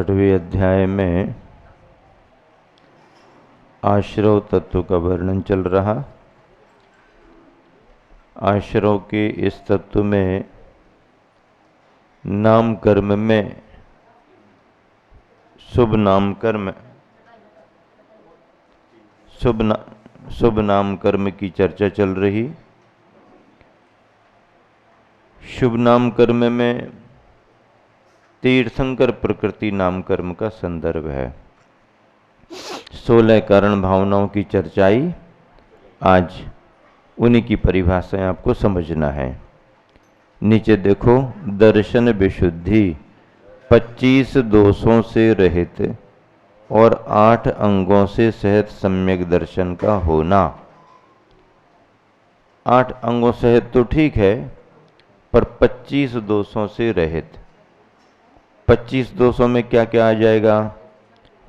छठवें अध्याय में आश्रव तत्व का वर्णन चल रहा। आश्रव के इस तत्व में नाम कर्म में शुभ नाम कर्म शुभ नाम कर्म की चर्चा चल रही। शुभ नाम कर्म में तीर्थंकर प्रकृति नाम कर्म का संदर्भ है। 16 कारण भावनाओं की चर्चाई आज उन्हीं की परिभाषाएं आपको समझना है। नीचे देखो, दर्शन विशुद्धि 25 दोषों से रहित और 8 अंगों से सहित सम्यक दर्शन का होना। 8 अंगों सहित तो ठीक है, पर 25 दोषों से रहित। 25 दोषों में क्या क्या आ जाएगा?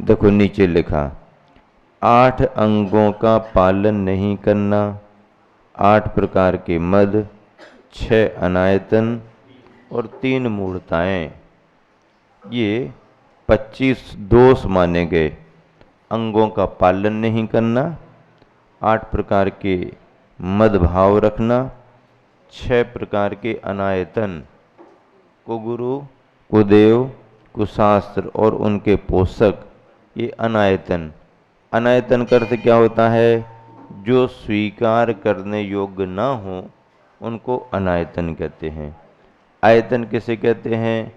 देखो नीचे लिखा, 8 अंगों का पालन नहीं करना, 8 प्रकार के मद, 6 अनायतन और 3 मूढ़ताएं, ये 25 दोष माने गए। अंगों का पालन नहीं करना, 8 प्रकार के मद भाव रखना, 6 प्रकार के अनायतन, कुगुरु, कुदेव, कुशास्त्र और उनके पोषक, ये अनायतन। अनायतन का अर्थ क्या होता है? जो स्वीकार करने योग्य ना हो उनको अनायतन कहते हैं। आयतन किसे कहते हैं?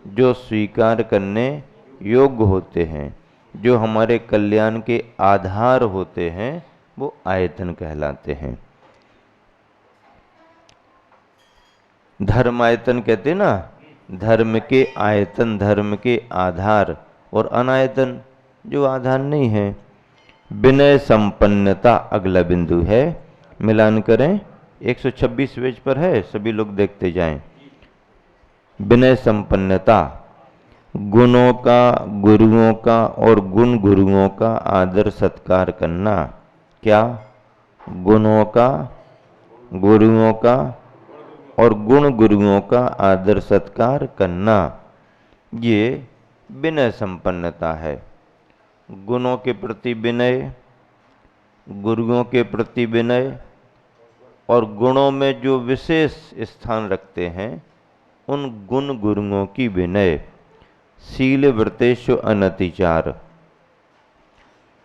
जो स्वीकार करने योग्य होते हैं, जो हमारे कल्याण के आधार होते हैं, वो आयतन कहलाते हैं। धर्मायतन कहते ना, धर्म के आयतन, धर्म के आधार, और अनायतन जो आधार नहीं है। विनय संपन्नता अगला बिंदु है। मिलान करें, 126 पेज पर है, सभी लोग देखते जाएं। विनय संपन्नता, गुणों का, गुरुओं का और गुण गुरुओं का आदर सत्कार करना। क्या? गुणों का, गुरुओं का और गुण गुरुओं का आदर सत्कार करना, ये विनय संपन्नता है। गुणों के प्रति विनय, गुरुओं के प्रति विनय, और गुणों में जो विशेष स्थान रखते हैं उन गुण गुरुओं की विनय। शील व्रतेषु अनतिचार,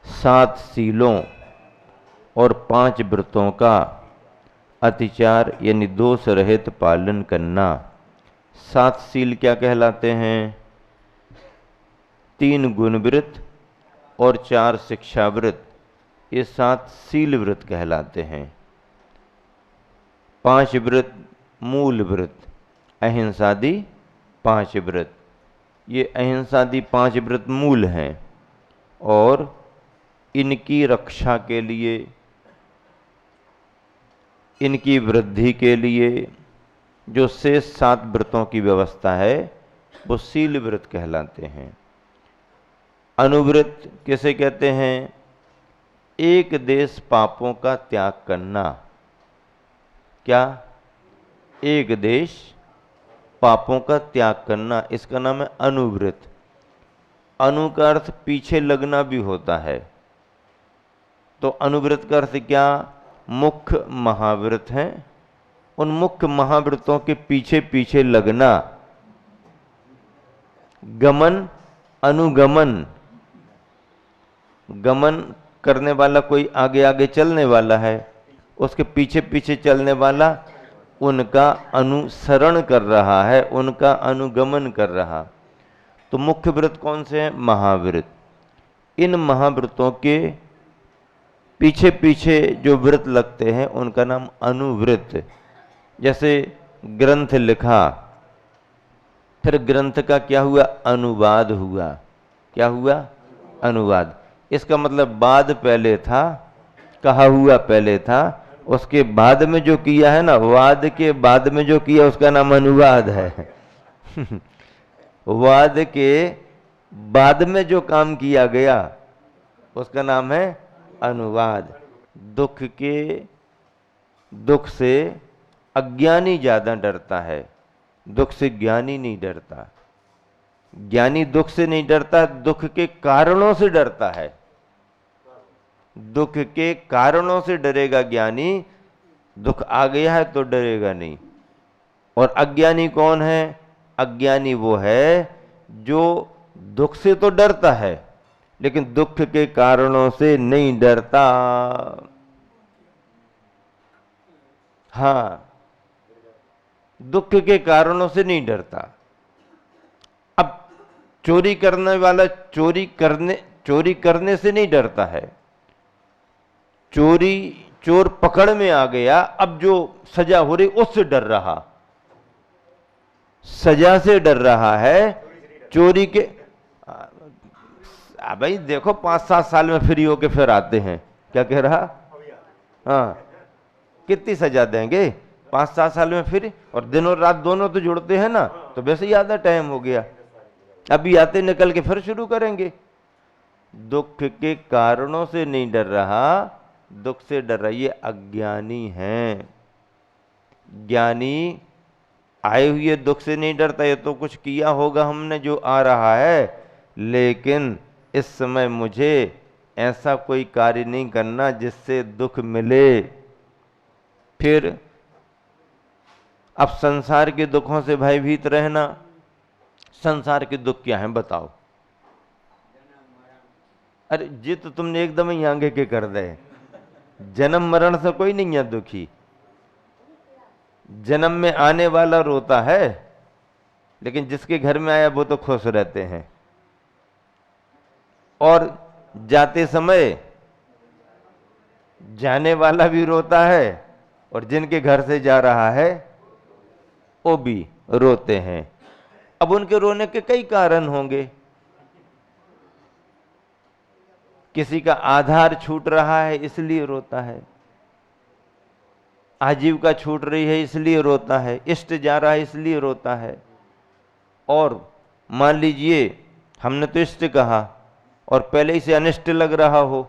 7 शीलों और 5 व्रतों का अतिचार यानी दोष रहित पालन करना। 7 शील क्या कहलाते हैं? 3 गुण व्रत और 4 शिक्षा व्रत, ये 7 शील व्रत कहलाते हैं। 5 व्रत मूल व्रत, अहिंसादि 5 व्रत, ये अहिंसादि 5 व्रत मूल हैं, और इनकी रक्षा के लिए, इनकी वृद्धि के लिए जो शेष 7 व्रतों की व्यवस्था है वो शील व्रत कहलाते हैं। अनुव्रत किसे कहते हैं? एक देश पापों का त्याग करना। क्या? एक देश पापों का त्याग करना, इसका नाम है अनुव्रत। अनु का अर्थ पीछे लगना भी होता है, तो अनुव्रत का अर्थ क्या? मुख्य महाव्रत हैं, उन मुख्य महाव्रतों के पीछे पीछे लगना। गमन, अनुगमन, गमन करने वाला कोई आगे आगे चलने वाला है, उसके पीछे पीछे चलने वाला उनका अनुसरण कर रहा है, उनका अनुगमन कर रहा। तो मुख्य व्रत कौन से हैं? महाव्रत। इन महाव्रतों के पीछे पीछे जो व्रत लगते हैं उनका नाम अनुव्रत। जैसे ग्रंथ लिखा, फिर ग्रंथ का क्या हुआ? अनुवाद हुआ। क्या हुआ? अनुवाद। इसका मतलब बाद पहले था, कहा हुआ पहले था, उसके बाद में जो किया है ना, वाद के बाद में जो किया उसका नाम अनुवाद है। वाद के बाद में जो काम किया गया उसका नाम है अनुवाद। दुख से अज्ञानी ज्यादा डरता है, दुख से ज्ञानी नहीं डरता। ज्ञानी दुख से नहीं डरता, दुख के कारणों से डरता है। दुख के कारणों से डरेगा ज्ञानी, दुख आ गया है तो डरेगा नहीं। और अज्ञानी कौन है? अज्ञानी वो है जो दुख से तो डरता है लेकिन दुख के कारणों से नहीं डरता। हाँ, दुख के कारणों से नहीं डरता। अब चोरी करने वाला चोरी करने से नहीं डरता है। चोर पकड़ में आ गया, अब जो सजा हो रही उससे डर रहा, सजा से डर रहा है, चोरी के। भाई देखो 5-7 साल में फ्री होके फिर आते हैं। क्या कह रहा? हाँ, कितनी सजा देंगे? 5-7 साल में फ्री, और दिन और रात दोनों तो जुड़ते हैं ना, तो वैसे ही आधा टाइम हो गया। अभी आते निकल के फिर शुरू करेंगे। दुख के कारणों से नहीं डर रहा, दुख से डर रहा। ये अज्ञानी हैं। ज्ञानी आए हुए दुख से नहीं डरता। ये तो कुछ किया होगा हमने जो आ रहा है, लेकिन इस समय मुझे ऐसा कोई कार्य नहीं करना जिससे दुख मिले। फिर अब संसार के दुखों से भयभीत रहना। संसार के दुख क्या हैं बताओ? अरे जी, तो तुमने एकदम ही आगे के कर दे। जन्म मरण से कोई नहीं है दुखी। जन्म में आने वाला रोता है, लेकिन जिसके घर में आया वो तो खुश रहते हैं। और जाते समय जाने वाला भी रोता है, और जिनके घर से जा रहा है वो भी रोते हैं। अब उनके रोने के कई कारण होंगे। किसी का आधार छूट रहा है इसलिए रोता है, आजीविका छूट रही है इसलिए रोता है, इष्ट जा रहा है इसलिए रोता है। और मान लीजिए हमने तो इष्ट कहा और पहले ही से अनिष्ट लग रहा हो,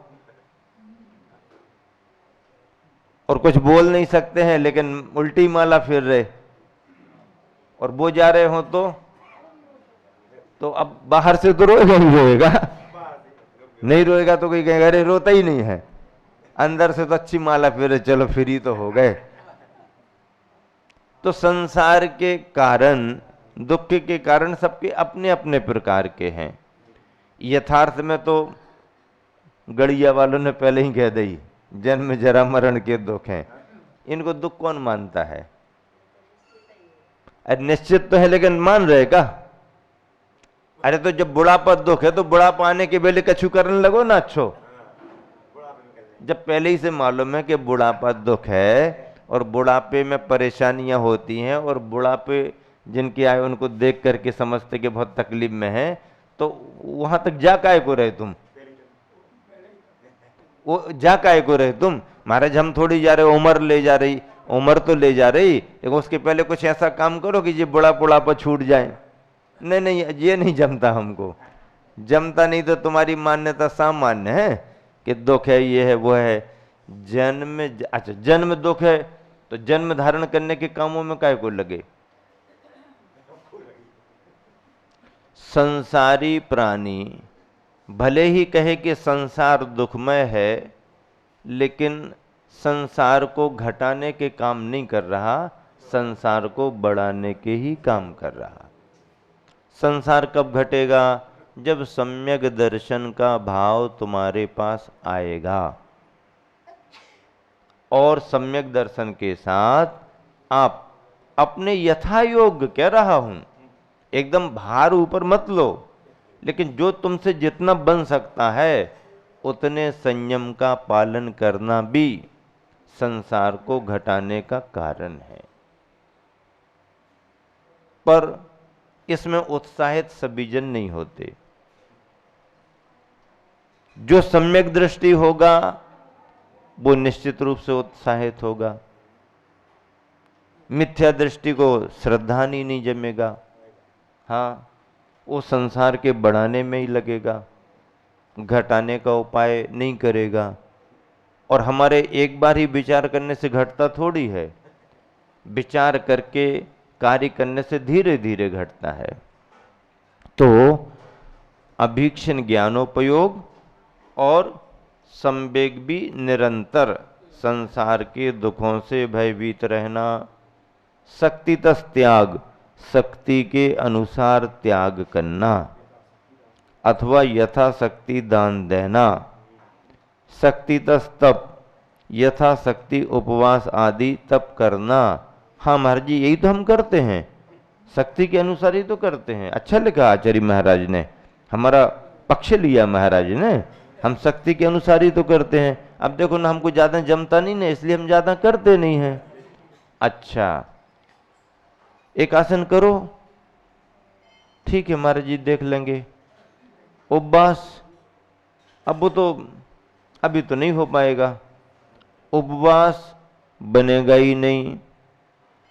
और कुछ बोल नहीं सकते हैं लेकिन उल्टी माला फिर रहे, और वो जा रहे हो तो अब बाहर से तो रोएगा ही रोएगा, नहीं रोएगा तो कोई कहेगा अरे रोता ही नहीं है। अंदर से तो अच्छी माला फिर, चलो फ्री तो हो गए। तो संसार के कारण, दुख के कारण सबके अपने अपने प्रकार के हैं। यथार्थ में तो गड़िया वालों ने पहले ही कह दी, जन्म जरा मरण के दुख हैं। इनको दुख कौन मानता है? अरे निश्चित तो है लेकिन मान रहे का? अरे तो जब बुढ़ापा दुख है तो बुढ़ापा आने के पहले कछु करने लगो ना। अच्छो, जब पहले ही से मालूम है कि बुढ़ापा दुख है और बुढ़ापे में परेशानियां होती हैं, और बुढ़ापे जिनके आए उनको देख करके समझते कि बहुत तकलीफ में है, तो वहां तक जा काहे को रहे तुम? वो जा काहे को रहे तुम? महाराज हम थोड़ी जा रहे, उम्र ले जा रही, उम्र तो ले जा रही, लेकिन उसके पहले कुछ ऐसा काम करो कि ये बुढ़ापा छूट जाए। नहीं नहीं, ये नहीं जमता हमको। जमता नहीं तो तुम्हारी मान्यता सामान्य है कि दुख है, ये है, वो है। जन्म, अच्छा जन्म दुख है तो जन्म धारण करने के कामों में काहे को लगे? संसारी प्राणी भले ही कहे कि संसार दुखमय है, लेकिन संसार को घटाने के काम नहीं कर रहा, संसार को बढ़ाने के ही काम कर रहा। संसार कब घटेगा? जब सम्यक दर्शन का भाव तुम्हारे पास आएगा, और सम्यक दर्शन के साथ आप अपने यथा योग्य, कह रहा हूं एकदम भार ऊपर मत लो, लेकिन जो तुमसे जितना बन सकता है उतने संयम का पालन करना भी संसार को घटाने का कारण है। पर इसमें उत्साहित सभी जन नहीं होते। जो सम्यक दृष्टि होगा वो निश्चित रूप से उत्साहित होगा। मिथ्या दृष्टि को श्रद्धा नहीं जमेगा। हाँ, वो संसार के बढ़ाने में ही लगेगा, घटाने का उपाय नहीं करेगा। और हमारे एक बार ही विचार करने से घटता थोड़ी है, विचार करके कार्य करने से धीरे धीरे घटता है। तो अभीक्षण ज्ञानोपयोग और संवेग भी निरंतर संसार के दुखों से भयभीत रहना। शक्तितः त्याग, शक्ति के अनुसार त्याग करना अथवा यथाशक्ति दान देना। शक्तितः तप, यथाशक्ति उपवास आदि तप करना। हाँ महाराज जी, यही तो हम करते हैं, शक्ति के अनुसार ही तो करते हैं। अच्छा लिखा आचार्य महाराज ने, हमारा पक्ष लिया महाराज ने, हम शक्ति के अनुसार ही तो करते हैं। अब देखो ना, हमको ज्यादा जमता नहीं ना, इसलिए हम ज्यादा करते नहीं हैं। अच्छा, एक आसन करो, ठीक है महाराज जी, देख लेंगे। उपवास, अब वो तो अभी तो नहीं हो पाएगा, उपवास बनेगा ही नहीं।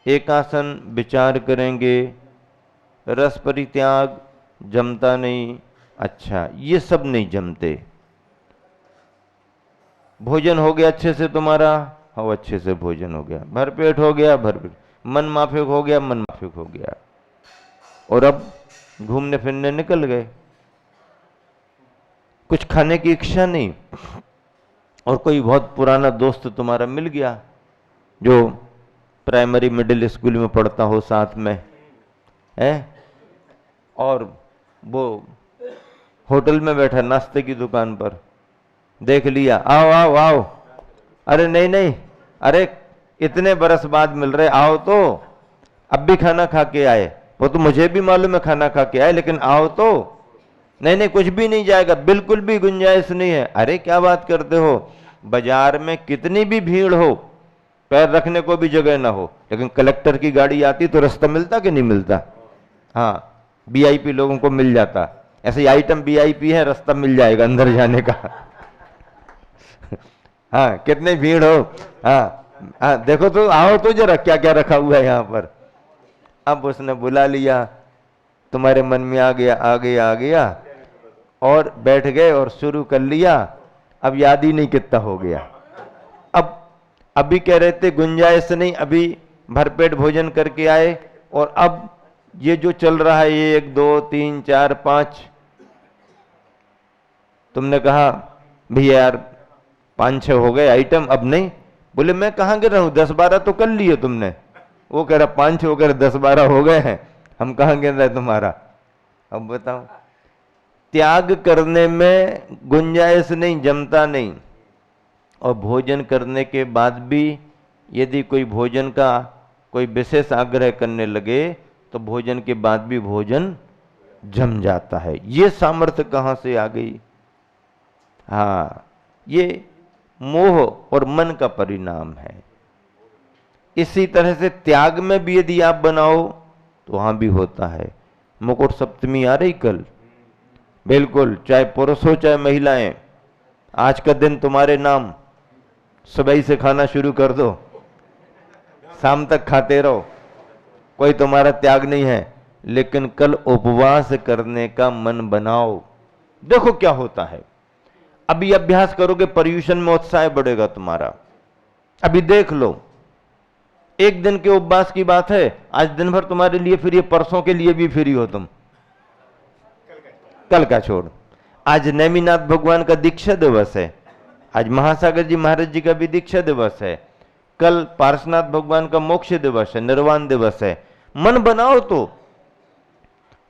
एक आसन विचार करेंगे, रस परित्याग जमता नहीं। अच्छा, ये सब नहीं जमते। भोजन हो गया अच्छे से तुम्हारा, हाँ अच्छे से भोजन हो गया, भरपेट हो गया, भरपेट, मन माफिक हो गया, मन माफिक हो गया, और अब घूमने फिरने निकल गए, कुछ खाने की इच्छा नहीं। और कोई बहुत पुराना दोस्त तुम्हारा मिल गया जो प्राइमरी मिडिल स्कूल में पढ़ता हो साथ में है, और वो होटल में बैठा नाश्ते की दुकान पर, देख लिया, आओ आओ आओ, अरे नहीं नहीं, अरे इतने बरस बाद मिल रहे, आओ तो, अब भी खाना खा के आए। वो तो मुझे भी मालूम है खाना खा के आए, लेकिन आओ तो। नहीं नहीं, कुछ भी नहीं जाएगा, बिल्कुल भी गुंजाइश नहीं है। अरे क्या बात करते हो, बाजार में कितनी भी भीड़ हो, पैर रखने को भी जगह ना हो, लेकिन कलेक्टर की गाड़ी आती तो रास्ता मिलता कि नहीं मिलता? हाँ, वीआईपी लोगों को मिल जाता। ऐसे ही आइटम वीआईपी है, रास्ता मिल जाएगा अंदर जाने का। हाँ, कितनी भीड़ हो, हाँ देखो तो, आओ तो जरा क्या क्या रखा हुआ है यहाँ पर। अब उसने बुला लिया, तुम्हारे मन में आ गया आ गया आ गया, और बैठ गए और शुरू कर लिया। अब याद ही नहीं कितना हो गया। अब अभी कह रहे थे गुंजाइश नहीं, अभी भरपेट भोजन करके आए, और अब ये जो चल रहा है, ये 1 2 3 4 5, तुमने कहा भैया यार 5 6 हो गए आइटम, अब नहीं। बोले मैं कहाँ गिर रहा हूं, 10 12 तो कर लिए तुमने। वो कह रहा 5 6 हो गए, 10 12 हो गए हैं, हम कहाँ गिर रहे तुम्हारा। अब बताओ, त्याग करने में गुंजाइश नहीं, जमता नहीं। और भोजन करने के बाद भी यदि कोई भोजन का कोई विशेष आग्रह करने लगे तो भोजन के बाद भी भोजन जम जाता है। ये सामर्थ्य कहां से आ गई? हाँ, ये मोह और मन का परिणाम है। इसी तरह से त्याग में भी यदि आप बनाओ तो वहां भी होता है। मुकुट सप्तमी आ रही कल, बिल्कुल, चाहे पुरुष हो चाहे महिलाएं, आज का दिन तुम्हारे नाम। सुबह से खाना शुरू कर दो, शाम तक खाते रहो, कोई तुम्हारा त्याग नहीं है। लेकिन कल उपवास करने का मन बनाओ, देखो क्या होता है। अभी अभ्यास करोगे, पर्यूषण में उत्साह बढ़ेगा तुम्हारा। अभी देख लो, एक दिन के उपवास की बात है, आज दिन भर तुम्हारे लिए फ्री है, परसों के लिए भी फ्री हो तुम, कल का छोड़। आज नेमिनाथ भगवान का दीक्षा दिवस है, आज महासागर जी महाराज जी का भी दीक्षा दिवस है, कल पार्श्वनाथ भगवान का मोक्ष दिवस है, निर्वाण दिवस है। मन बनाओ तो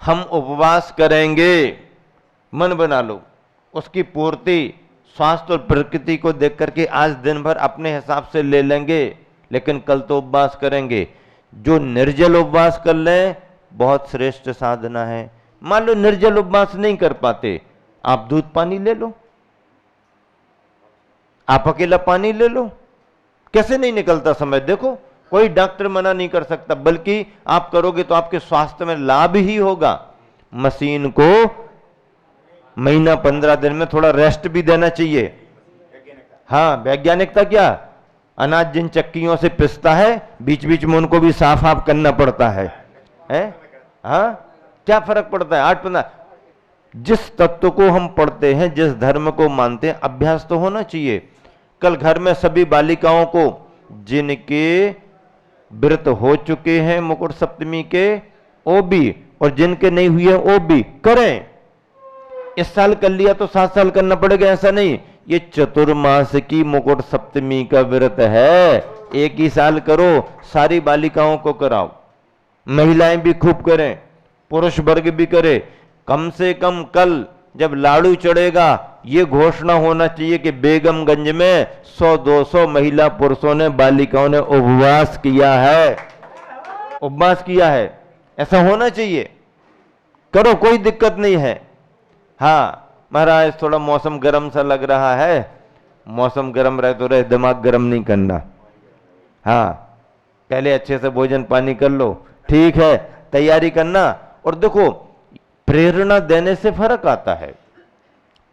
हम उपवास करेंगे, मन बना लो, उसकी पूर्ति स्वास्थ्य और प्रकृति को देख करके आज दिन भर अपने हिसाब से ले लेंगे, लेकिन कल तो उपवास करेंगे। जो निर्जल उपवास कर लें, बहुत श्रेष्ठ साधना है। मान लो निर्जल उपवास नहीं कर पाते, आप दूध पानी ले लो, आप अकेला पानी ले लो, कैसे नहीं निकलता समय। देखो, कोई डॉक्टर मना नहीं कर सकता, बल्कि आप करोगे तो आपके स्वास्थ्य में लाभ ही होगा। मशीन को महीना 15 दिन में थोड़ा रेस्ट भी देना चाहिए। हाँ, वैज्ञानिकता क्या, अनाज जिन चक्कियों से पिसता है, बीच बीच में उनको भी साफ साफ करना पड़ता है। हाँ, क्या फर्क पड़ता है, 8-15। जिस तत्व को हम पढ़ते हैं, जिस धर्म को मानते हैं, अभ्यास तो होना चाहिए। कल घर में सभी बालिकाओं को जिनके व्रत हो चुके हैं मुकुट सप्तमी के, वो भी और जिनके नहीं हुए हैं वो भी करें। इस साल कर लिया तो 7 साल करना पड़ेगा ऐसा नहीं। ये चतुर्मास की मुकुट सप्तमी का व्रत है, एक ही साल करो, सारी बालिकाओं को कराओ, महिलाएं भी खूब करें, पुरुष वर्ग भी करे। कम से कम कल जब लाड़ू चढ़ेगा ये घोषणा होना चाहिए कि बेगमगंज में 100-200 महिला पुरुषों ने, बालिकाओं ने उपवास किया है, उपवास किया है, ऐसा होना चाहिए। करो, कोई दिक्कत नहीं है। हाँ महाराज थोड़ा मौसम गर्म सा लग रहा है, मौसम गर्म रहे तो रहे, दिमाग गर्म नहीं करना। हाँ पहले अच्छे से भोजन पानी कर लो, ठीक है, तैयारी करना। और देखो प्रेरणा देने से फर्क आता है।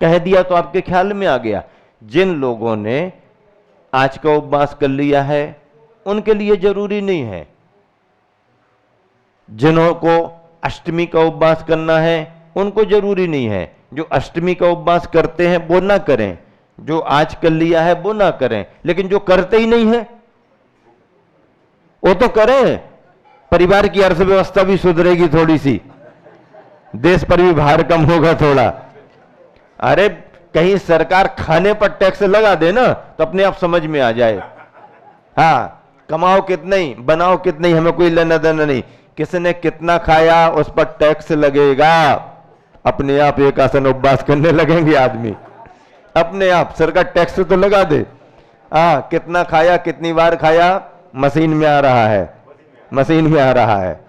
कह दिया तो आपके ख्याल में आ गया। जिन लोगों ने आज का उपवास कर लिया है उनके लिए जरूरी नहीं है, जिन्हों को अष्टमी का उपवास करना है उनको जरूरी नहीं है। जो अष्टमी का उपवास करते हैं वो ना करें, जो आज कर लिया है वो ना करें, लेकिन जो करते ही नहीं है वो तो करें। परिवार की अर्थव्यवस्था भी सुधरेगी थोड़ी सी, देश पर भी भार कम होगा थोड़ा। अरे कहीं सरकार खाने पर टैक्स लगा दे ना तो अपने आप समझ में आ जाए। हाँ कमाओ कितना ही, बनाओ कितना ही, हमें कोई लेना देना नहीं, किसने कितना खाया उस पर टैक्स लगेगा। अपने आप एक आसन उपवास करने लगेंगे आदमी, अपने आप। सरकार टैक्स तो लगा दे। हाँ कितना खाया, कितनी बार खाया, मशीन में आ रहा है, मशीन में आ रहा है,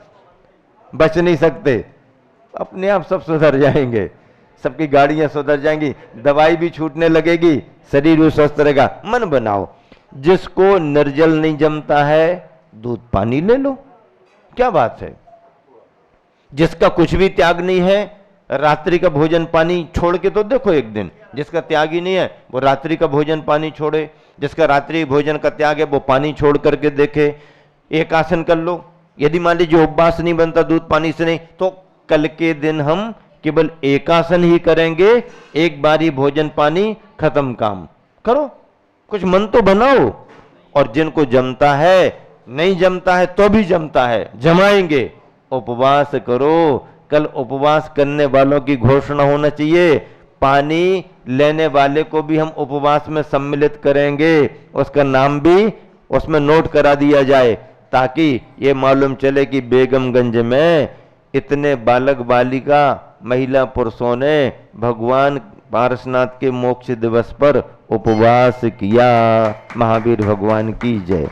बच नहीं सकते। अपने आप सब सुधर जाएंगे, सबकी गाड़ियां सुधर जाएंगी, दवाई भी छूटने लगेगी, शरीर भी स्वस्थ रहेगा। मन बनाओ, जिसको निर्जल नहीं जमता है दूध पानी ले लो, क्या बात है। जिसका कुछ भी त्याग नहीं है, रात्रि का भोजन पानी छोड़ के तो देखो एक दिन। जिसका त्याग ही नहीं है वो रात्रि का भोजन पानी छोड़े, जिसका रात्रि भोजन का त्याग है वो पानी छोड़ करके देखे। एक आसन कर लो। यदि मान लीजिए उपवास नहीं बनता दूध पानी से नहीं, तो कल के दिन हम केवल एक आसन ही करेंगे, एक बारी भोजन पानी, खत्म काम। करो, कुछ मन तो बनाओ। और जिनको जमता है, नहीं जमता है तो भी जमता है, जमाएंगे। उपवास करो। कल उपवास करने वालों की घोषणा होना चाहिए, पानी लेने वाले को भी हम उपवास में सम्मिलित करेंगे, उसका नाम भी उसमें नोट करा दिया जाए, ताकि ये मालूम चले कि बेगमगंज में इतने बालक बालिका महिला पुरुषों ने भगवान पारसनाथ के मोक्ष दिवस पर उपवास किया। महावीर भगवान की जय।